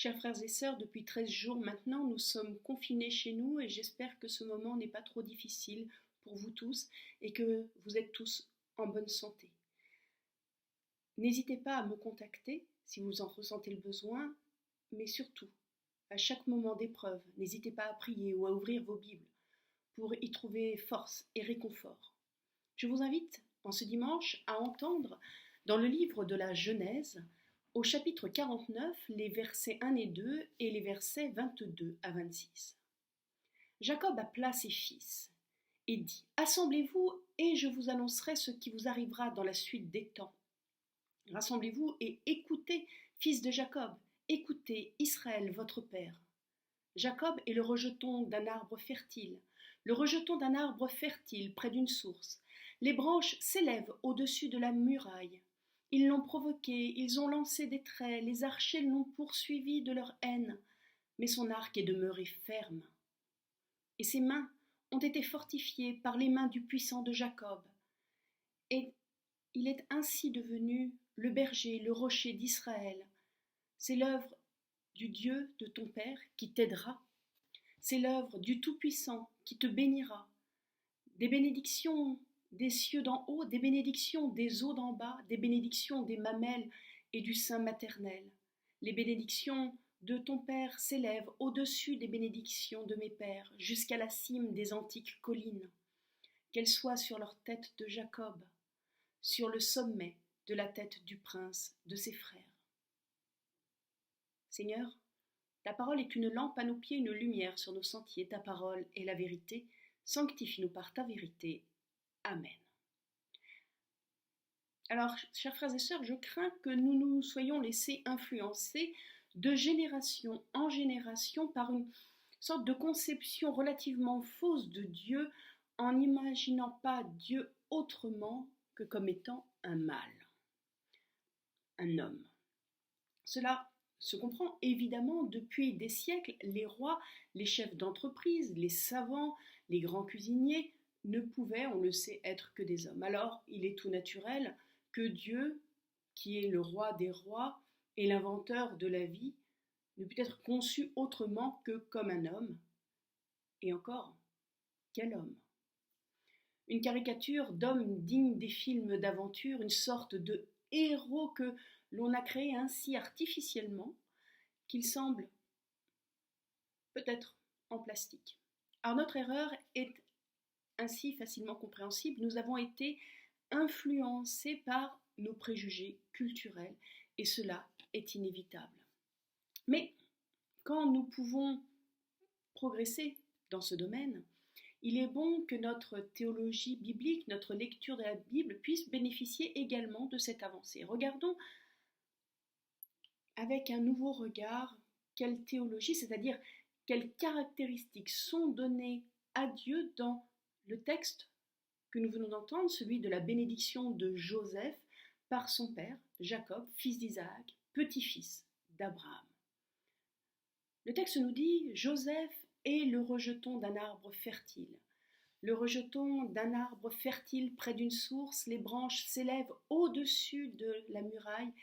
Chers frères et sœurs, depuis 13 jours maintenant, nous sommes confinés chez nous et j'espère que ce moment n'est pas trop difficile pour vous tous et que vous êtes tous en bonne santé. N'hésitez pas à me contacter si vous en ressentez le besoin, mais surtout, à chaque moment d'épreuve, n'hésitez pas à prier ou à ouvrir vos Bibles pour y trouver force et réconfort. Je vous invite en ce dimanche à entendre dans le livre de la Genèse, au chapitre 49, les versets 1 et 2 et les versets 22 à 26. Jacob appela ses fils et dit : « Assemblez-vous et je vous annoncerai ce qui vous arrivera dans la suite des temps. Rassemblez-vous et écoutez, fils de Jacob, écoutez, Israël, votre père. Jacob est le rejeton d'un arbre fertile, le rejeton d'un arbre fertile près d'une source. Les branches s'élèvent au-dessus de la muraille. Ils l'ont provoqué, ils ont lancé des traits, les archers l'ont poursuivi de leur haine, mais son arc est demeuré ferme. Et ses mains ont été fortifiées par les mains du puissant de Jacob. Et il est ainsi devenu le berger, le rocher d'Israël. C'est l'œuvre du Dieu de ton Père qui t'aidera. C'est l'œuvre du Tout-Puissant qui te bénira. Des bénédictions des cieux d'en haut, des bénédictions des eaux d'en bas, des bénédictions des mamelles et du sein maternel. Les bénédictions de ton Père s'élèvent au-dessus des bénédictions de mes pères, jusqu'à la cime des antiques collines. Qu'elles soient sur leur tête de Jacob, sur le sommet de la tête du prince de ses frères. Seigneur, ta parole est une lampe à nos pieds, une lumière sur nos sentiers. Ta parole est la vérité. Sanctifie-nous par ta vérité. Amen. Alors, chers frères et sœurs, je crains que nous nous soyons laissés influencer de génération en génération par une sorte de conception relativement fausse de Dieu, en n'imaginant pas Dieu autrement que comme étant un mâle, un homme. Cela se comprend évidemment depuis des siècles. Les rois, les chefs d'entreprise, les savants, les grands cuisiniers ne pouvaient, on le sait, être que des hommes. Alors, il est tout naturel que Dieu, qui est le roi des rois et l'inventeur de la vie, ne peut être conçu autrement que comme un homme. Et encore, quel homme ? Une caricature d'homme digne des films d'aventure, une sorte de héros que l'on a créé ainsi artificiellement qu'il semble peut-être en plastique. Alors notre erreur est ainsi facilement compréhensible. Nous avons été influencés par nos préjugés culturels et cela est inévitable. Mais quand nous pouvons progresser dans ce domaine, il est bon que notre théologie biblique, notre lecture de la Bible puisse bénéficier également de cette avancée. Regardons avec un nouveau regard quelle théologie, c'est-à-dire quelles caractéristiques sont données à Dieu dans le texte que nous venons d'entendre, celui de la bénédiction de Joseph par son père, Jacob, fils d'Isaac, petit-fils d'Abraham. Le texte nous dit : Joseph est le rejeton d'un arbre fertile. Le rejeton d'un arbre fertile près d'une source, les branches s'élèvent au-dessus de la muraille.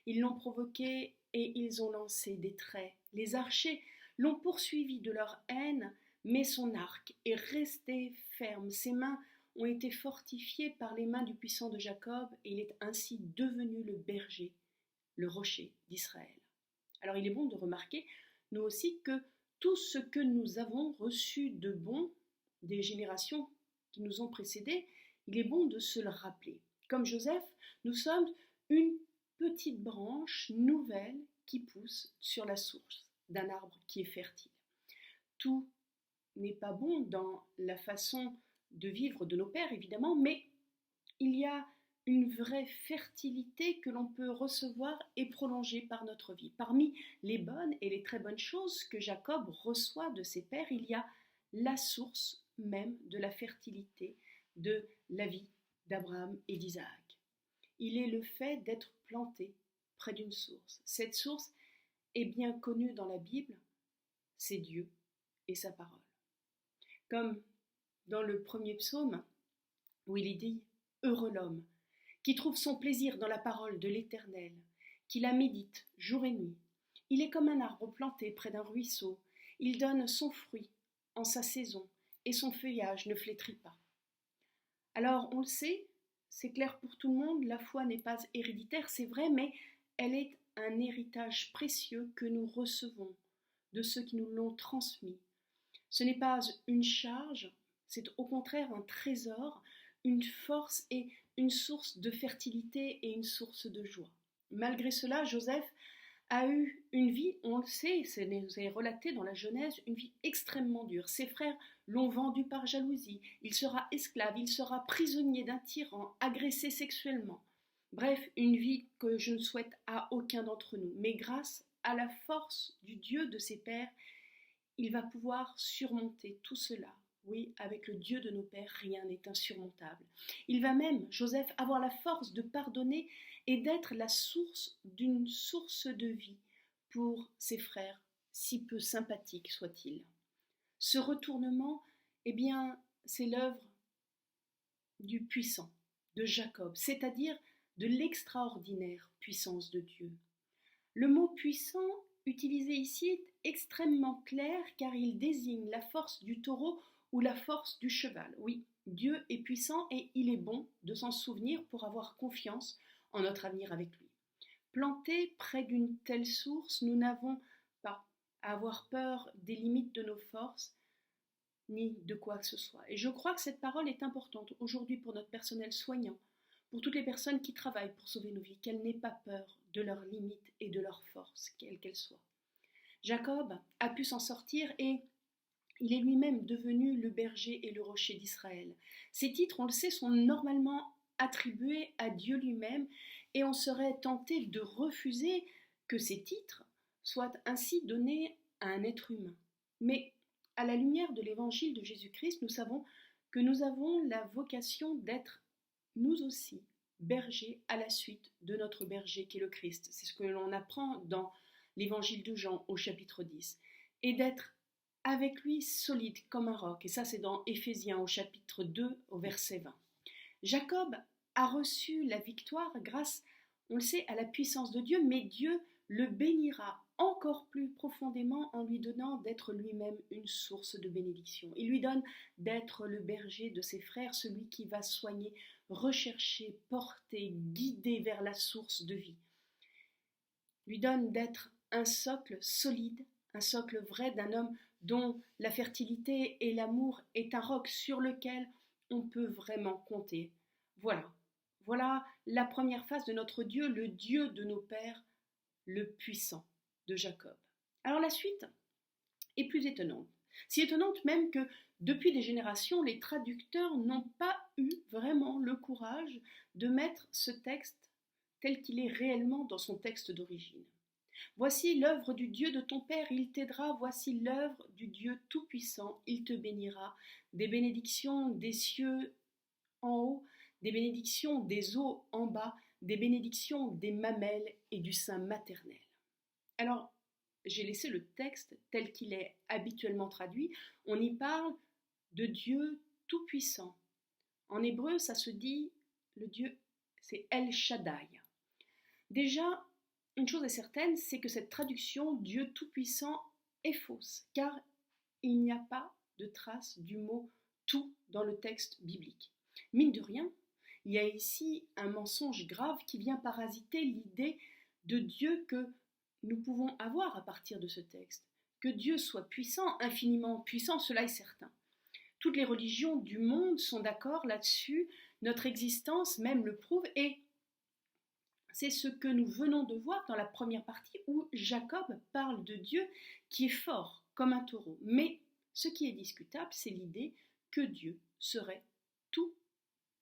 Ils l'ont provoqué et ils ont lancé des traits. Les archers l'ont poursuivi de leur haine, mais son arc est resté ferme. Ses mains ont été fortifiées par les mains du puissant de Jacob et il est ainsi devenu le berger, le rocher d'Israël. Alors il est bon de remarquer, nous aussi, que tout ce que nous avons reçu de bon des générations qui nous ont précédés, il est bon de se le rappeler. Comme Joseph, nous sommes une petite branche nouvelle qui pousse sur la source d'un arbre qui est fertile. Tout n'est pas bon dans la façon de vivre de nos pères, évidemment, mais il y a une vraie fertilité que l'on peut recevoir et prolonger par notre vie. Parmi les bonnes et les très bonnes choses que Jacob reçoit de ses pères, il y a la source même de la fertilité de la vie d'Abraham et d'Isaac. Il est le fait d'être planté près d'une source. Cette source est bien connue dans la Bible, c'est Dieu et sa parole. Comme dans le premier psaume, où il est dit « Heureux l'homme qui trouve son plaisir dans la parole de l'Éternel, qui la médite jour et nuit. Il est comme un arbre planté près d'un ruisseau. Il donne son fruit en sa saison, et son feuillage ne flétrit pas. Alors, on le sait, c'est clair pour tout le monde, la foi n'est pas héréditaire, c'est vrai, mais elle est un héritage précieux que nous recevons de ceux qui nous l'ont transmis. Ce n'est pas une charge, c'est au contraire un trésor, une force et une source de fertilité et une source de joie. Malgré cela, Joseph a eu une vie, on le sait, c'est relaté dans la Genèse, une vie extrêmement dure. Ses frères l'ont vendu par jalousie, il sera esclave, il sera prisonnier d'un tyran, agressé sexuellement. Bref, une vie que je ne souhaite à aucun d'entre nous. Mais grâce à la force du Dieu de ses pères, il va pouvoir surmonter tout cela. Oui, avec le Dieu de nos pères, rien n'est insurmontable. Il va même, Joseph, avoir la force de pardonner et d'être la source d'une source de vie pour ses frères, si peu sympathiques soient-ils. Ce retournement, eh bien, c'est l'œuvre du puissant, de Jacob, c'est-à-dire de l'extraordinaire puissance de Dieu. Le mot puissant utilisé ici est extrêmement clair car il désigne la force du taureau ou la force du cheval. Oui, Dieu est puissant et il est bon de s'en souvenir pour avoir confiance en notre avenir avec lui. Plantés près d'une telle source, nous n'avons pas à avoir peur des limites de nos forces, ni de quoi que ce soit. Et je crois que cette parole est importante aujourd'hui pour notre personnel soignant, pour toutes les personnes qui travaillent pour sauver nos vies, qu'elles n'aient pas peur de leurs limites et de leurs forces, quelles qu'elles soient. Jacob a pu s'en sortir et il est lui-même devenu le berger et le rocher d'Israël. Ces titres, on le sait, sont normalement attribués à Dieu lui-même et on serait tenté de refuser que ces titres soient ainsi donnés à un être humain. Mais à la lumière de l'évangile de Jésus-Christ, nous savons que nous avons la vocation d'être nous aussi bergers à la suite de notre berger qui est le Christ. C'est ce que l'on apprend dans l'évangile de Jean au chapitre 10. Et d'être avec lui solide comme un roc. Et ça, c'est dans Éphésiens au chapitre 2 au verset 20. Jacob a reçu la victoire grâce, on le sait, à la puissance de Dieu, mais Dieu le bénira encore plus profondément en lui donnant d'être lui-même une source de bénédiction. Il lui donne d'être le berger de ses frères, celui qui va soigner, rechercher, porter, guider vers la source de vie. Il lui donne d'être un socle solide, un socle vrai d'un homme dont la fertilité et l'amour est un roc sur lequel on peut vraiment compter. Voilà la première phase de notre Dieu, le Dieu de nos pères, le puissant de Jacob. Alors la suite est plus étonnante. Si étonnante même que depuis des générations, les traducteurs n'ont pas eu vraiment le courage de mettre ce texte tel qu'il est réellement dans son texte d'origine. Voici l'œuvre du Dieu de ton Père, il t'aidera, voici l'œuvre du Dieu Tout-Puissant, il te bénira, des bénédictions des cieux en haut, des bénédictions des eaux en bas, des bénédictions des mamelles et du sein maternel. Alors, j'ai laissé le texte tel qu'il est habituellement traduit, on y parle de Dieu Tout-Puissant. En hébreu, ça se dit, le Dieu, c'est El Shaddai. Déjà, une chose est certaine, c'est que cette traduction Dieu Tout-Puissant est fausse, car il n'y a pas de trace du mot tout dans le texte biblique. Mine de rien, il y a ici un mensonge grave qui vient parasiter l'idée de Dieu que nous pouvons avoir à partir de ce texte. Que Dieu soit puissant, infiniment puissant, cela est certain. Toutes les religions du monde sont d'accord là-dessus, notre existence même le prouve, et c'est ce que nous venons de voir dans la première partie où Jacob parle de Dieu qui est fort comme un taureau. Mais ce qui est discutable, c'est l'idée que Dieu serait tout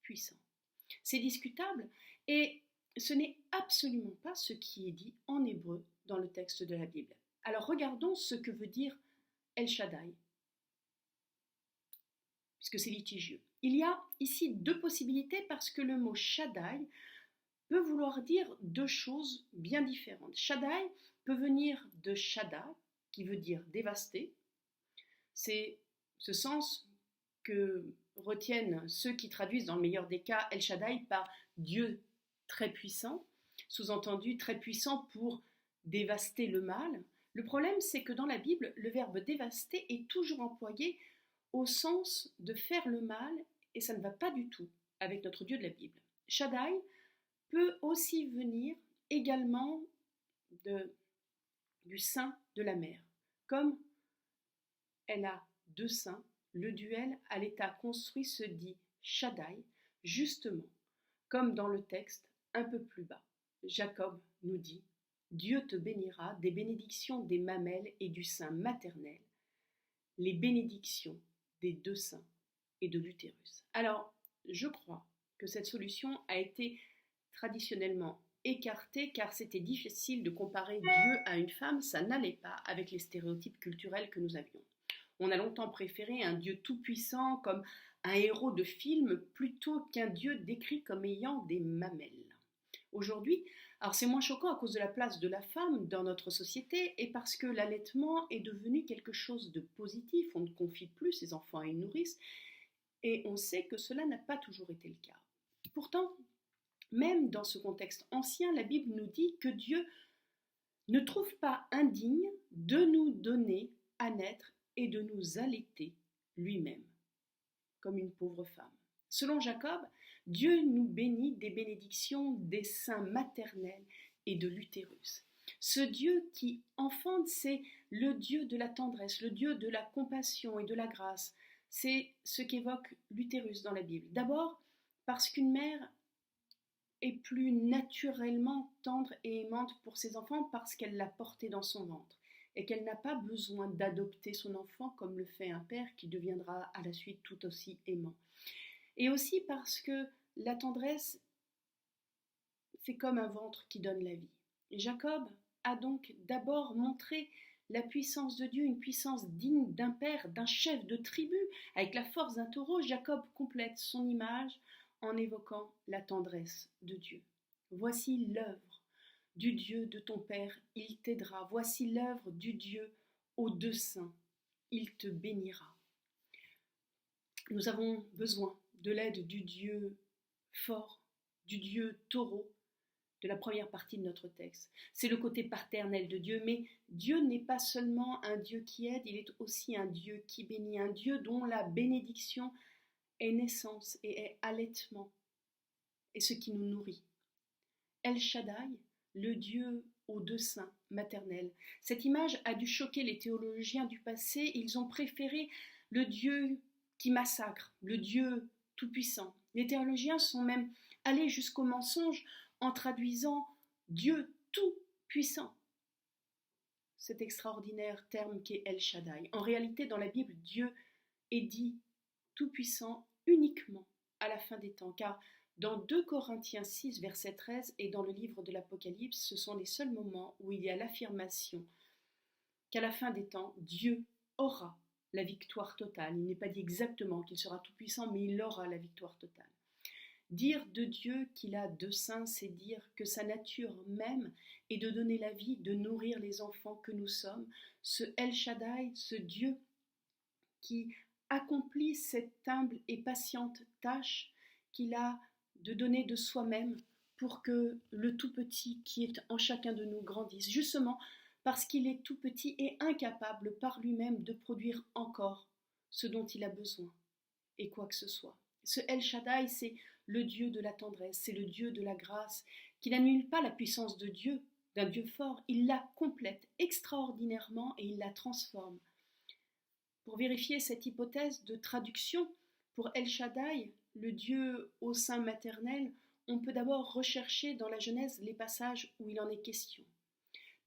puissant. C'est discutable et ce n'est absolument pas ce qui est dit en hébreu dans le texte de la Bible. Alors regardons ce que veut dire El Shaddai, puisque c'est litigieux. Il y a ici deux possibilités parce que le mot Shaddai peut vouloir dire deux choses bien différentes. Shaddai peut venir de Shadda, qui veut dire dévaster. C'est ce sens que retiennent ceux qui traduisent dans le meilleur des cas El Shaddai par Dieu très puissant, sous-entendu très puissant pour dévaster le mal. Le problème, c'est que dans la Bible, le verbe dévaster est toujours employé au sens de faire le mal, et ça ne va pas du tout avec notre Dieu de la Bible. Shaddai peut aussi venir également du sein de la mère. Comme elle a deux seins, le duel à l'état construit se dit Shaddai, justement, comme dans le texte un peu plus bas. Jacob nous dit Dieu te bénira des bénédictions des mamelles et du sein maternel, les bénédictions des deux seins et de l'utérus. Alors, je crois que cette solution a été traditionnellement écartée car c'était difficile de comparer Dieu à une femme, ça n'allait pas avec les stéréotypes culturels que nous avions. On a longtemps préféré un Dieu tout-puissant comme un héros de film plutôt qu'un Dieu décrit comme ayant des mamelles. Aujourd'hui, alors c'est moins choquant à cause de la place de la femme dans notre société et parce que l'allaitement est devenu quelque chose de positif, on ne confie plus ses enfants à une nourrice et on sait que cela n'a pas toujours été le cas. Pourtant, même dans ce contexte ancien, la Bible nous dit que Dieu ne trouve pas indigne de nous donner à naître et de nous allaiter lui-même, comme une pauvre femme. Selon Jacob, Dieu nous bénit des bénédictions des seins maternels et de l'utérus. Ce Dieu qui enfante, c'est le Dieu de la tendresse, le Dieu de la compassion et de la grâce. C'est ce qu'évoque l'utérus dans la Bible. D'abord, parce qu'une mère est plus naturellement tendre et aimante pour ses enfants parce qu'elle l'a porté dans son ventre et qu'elle n'a pas besoin d'adopter son enfant comme le fait un père qui deviendra à la suite tout aussi aimant. Et aussi parce que la tendresse, c'est comme un ventre qui donne la vie. Et Jacob a donc d'abord montré la puissance de Dieu, une puissance digne d'un père, d'un chef de tribu. Avec la force d'un taureau, Jacob complète son image en évoquant la tendresse de Dieu. Voici l'œuvre du Dieu de ton père, il t'aidera. Voici l'œuvre du Dieu aux deux seins, il te bénira. Nous avons besoin de l'aide du Dieu fort, du Dieu taureau, de la première partie de notre texte. C'est le côté paternel de Dieu, mais Dieu n'est pas seulement un Dieu qui aide, il est aussi un Dieu qui bénit, un Dieu dont la bénédiction est naissance et est allaitement, et ce qui nous nourrit. El Shaddai, le Dieu aux deux seins maternels. Cette image a dû choquer les théologiens du passé, ils ont préféré le Dieu qui massacre, le Dieu tout-puissant. Les théologiens sont même allés jusqu'au mensonge en traduisant Dieu tout-puissant. Cet extraordinaire terme qu'est El Shaddai. En réalité, dans la Bible, Dieu est dit tout-puissant uniquement à la fin des temps, car dans 2 Corinthiens 6, verset 13 et dans le livre de l'Apocalypse, ce sont les seuls moments où il y a l'affirmation qu'à la fin des temps, Dieu aura la victoire totale. Il n'est pas dit exactement qu'il sera tout-puissant, mais il aura la victoire totale. Dire de Dieu qu'il a deux seins, c'est dire que sa nature même est de donner la vie, de nourrir les enfants que nous sommes. Ce El Shaddai, ce Dieu qui accomplit cette humble et patiente tâche qu'il a de donner de soi-même pour que le tout petit qui est en chacun de nous grandisse, justement parce qu'il est tout petit et incapable par lui-même de produire encore ce dont il a besoin, et quoi que ce soit. Ce El Shaddai, c'est le Dieu de la tendresse, c'est le Dieu de la grâce, qui n'annule pas la puissance de Dieu, d'un Dieu fort, il la complète extraordinairement et il la transforme. Pour vérifier cette hypothèse de traduction, pour El Shaddai, le Dieu au sein maternel, on peut d'abord rechercher dans la Genèse les passages où il en est question.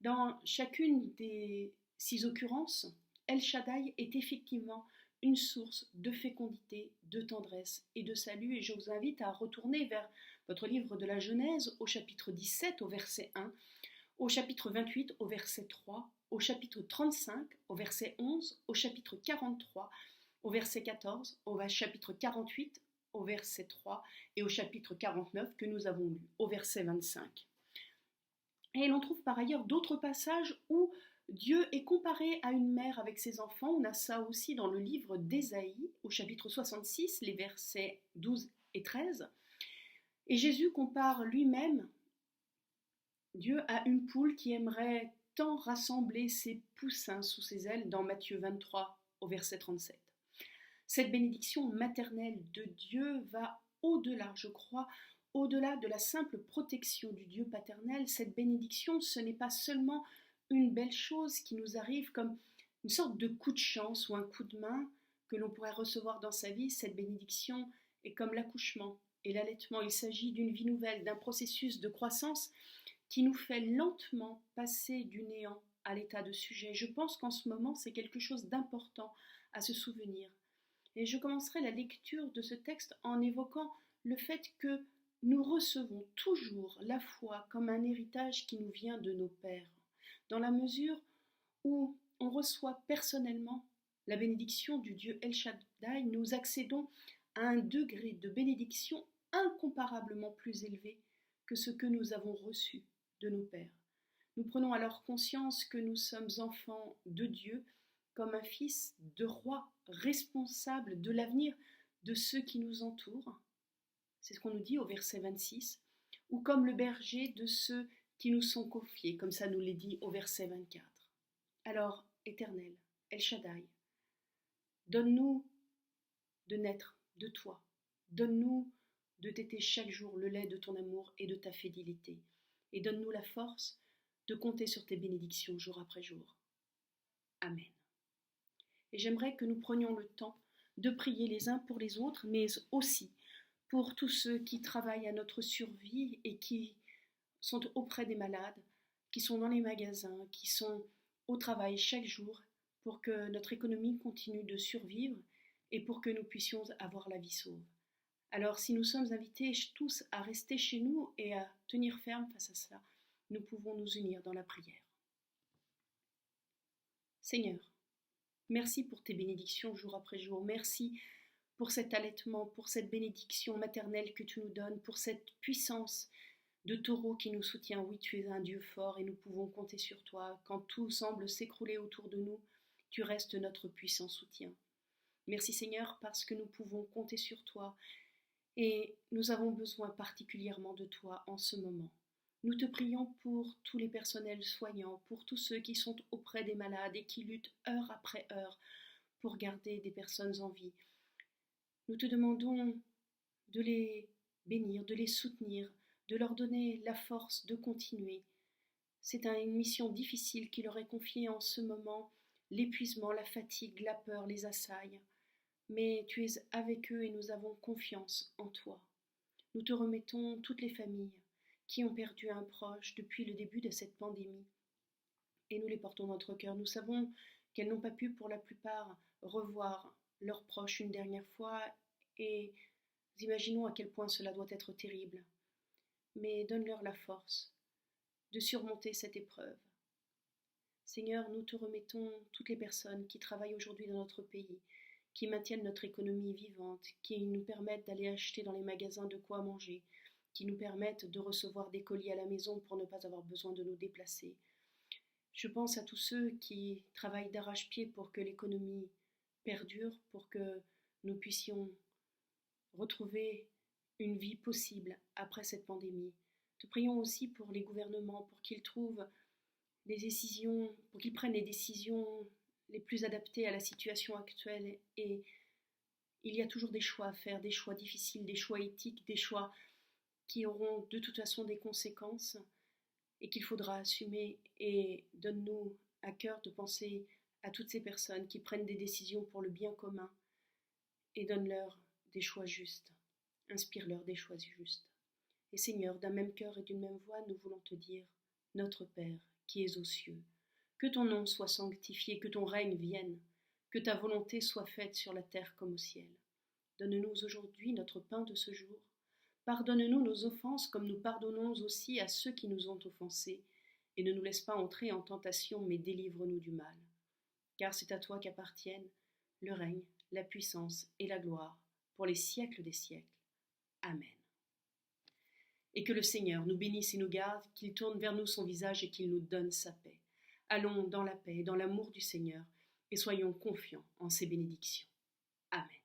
Dans chacune des 6 occurrences, El Shaddai est effectivement une source de fécondité, de tendresse et de salut. Et je vous invite à retourner vers votre livre de la Genèse au chapitre 17 au verset 1, au chapitre 28 au verset 3, au chapitre 35 au verset 11, au chapitre 43 au verset 14, au chapitre 48 au verset 3 et au chapitre 49 que nous avons lu au verset 25. Et l'on trouve par ailleurs d'autres passages où Dieu est comparé à une mère avec ses enfants. On a ça aussi dans le livre d'Ésaïe, au chapitre 66, les versets 12 et 13. Et Jésus compare lui-même Dieu a une poule qui aimerait tant rassembler ses poussins sous ses ailes dans Matthieu 23 au verset 37. Cette bénédiction maternelle de Dieu va au-delà, je crois, au-delà de la simple protection du Dieu paternel. Cette bénédiction, ce n'est pas seulement une belle chose qui nous arrive comme une sorte de coup de chance ou un coup de main que l'on pourrait recevoir dans sa vie. Cette bénédiction est comme l'accouchement et l'allaitement. Il s'agit d'une vie nouvelle, d'un processus de croissance qui nous fait lentement passer du néant à l'état de sujet. Je pense qu'en ce moment, c'est quelque chose d'important à se souvenir. Et je commencerai la lecture de ce texte en évoquant le fait que nous recevons toujours la foi comme un héritage qui nous vient de nos pères, dans la mesure où on reçoit personnellement la bénédiction du Dieu El Shaddai, nous accédons à un degré de bénédiction incomparablement plus élevé que ce que nous avons reçu de nos pères. Nous prenons alors conscience que nous sommes enfants de Dieu, comme un fils de roi, responsable de l'avenir de ceux qui nous entourent. C'est ce qu'on nous dit au verset 26, ou comme le berger de ceux qui nous sont confiés, comme ça nous l'est dit au verset 24. Alors, Éternel, El Shaddai, donne-nous de naître de toi, donne-nous de téter chaque jour le lait de ton amour et de ta fidélité, et donne-nous la force de compter sur tes bénédictions jour après jour. Amen. Et j'aimerais que nous prenions le temps de prier les uns pour les autres, mais aussi pour tous ceux qui travaillent à notre survie et qui sont auprès des malades, qui sont dans les magasins, qui sont au travail chaque jour pour que notre économie continue de survivre et pour que nous puissions avoir la vie sauve. Alors si nous sommes invités tous à rester chez nous et à tenir ferme face à cela, nous pouvons nous unir dans la prière. Seigneur, merci pour tes bénédictions jour après jour. Merci pour cet allaitement, pour cette bénédiction maternelle que tu nous donnes, pour cette puissance de taureau qui nous soutient. Oui, tu es un Dieu fort et nous pouvons compter sur toi. Quand tout semble s'écrouler autour de nous, tu restes notre puissant soutien. Merci Seigneur parce que nous pouvons compter sur toi et nous avons besoin particulièrement de toi en ce moment. Nous te prions pour tous les personnels soignants, pour tous ceux qui sont auprès des malades et qui luttent heure après heure pour garder des personnes en vie. Nous te demandons de les bénir, de les soutenir, de leur donner la force de continuer. C'est une mission difficile qui leur est confiée en ce moment. L'épuisement, la fatigue, la peur les assaillent. Mais tu es avec eux et nous avons confiance en toi. Nous te remettons toutes les familles qui ont perdu un proche depuis le début de cette pandémie. Et nous les portons dans notre cœur. Nous savons qu'elles n'ont pas pu pour la plupart revoir leurs proches une dernière fois et nous imaginons à quel point cela doit être terrible. Mais donne-leur la force de surmonter cette épreuve. Seigneur, nous te remettons toutes les personnes qui travaillent aujourd'hui dans notre pays, qui maintiennent notre économie vivante, qui nous permettent d'aller acheter dans les magasins de quoi manger, qui nous permettent de recevoir des colis à la maison pour ne pas avoir besoin de nous déplacer. Je pense à tous ceux qui travaillent d'arrache-pied pour que l'économie perdure, pour que nous puissions retrouver une vie possible après cette pandémie. Te prions aussi pour les gouvernements, pour qu'ils trouvent des décisions, pour qu'ils prennent les décisions les plus adaptées à la situation actuelle. Et il y a toujours des choix à faire, des choix difficiles, des choix éthiques, des choix qui auront de toute façon des conséquences et qu'il faudra assumer. Et donne-nous à cœur de penser à toutes ces personnes qui prennent des décisions pour le bien commun et donne-leur des choix justes. Inspire-leur des choix justes. Et Seigneur, d'un même cœur et d'une même voix, nous voulons te dire, Notre Père, qui es aux cieux, que ton nom soit sanctifié, que ton règne vienne, que ta volonté soit faite sur la terre comme au ciel. Donne-nous aujourd'hui notre pain de ce jour. Pardonne-nous nos offenses comme nous pardonnons aussi à ceux qui nous ont offensés, et ne nous laisse pas entrer en tentation, mais délivre-nous du mal. Car c'est à toi qu'appartiennent le règne, la puissance et la gloire, pour les siècles des siècles. Amen. Et que le Seigneur nous bénisse et nous garde, qu'il tourne vers nous son visage et qu'il nous donne sa paix. Allons dans la paix et dans l'amour du Seigneur, et soyons confiants en ses bénédictions. Amen.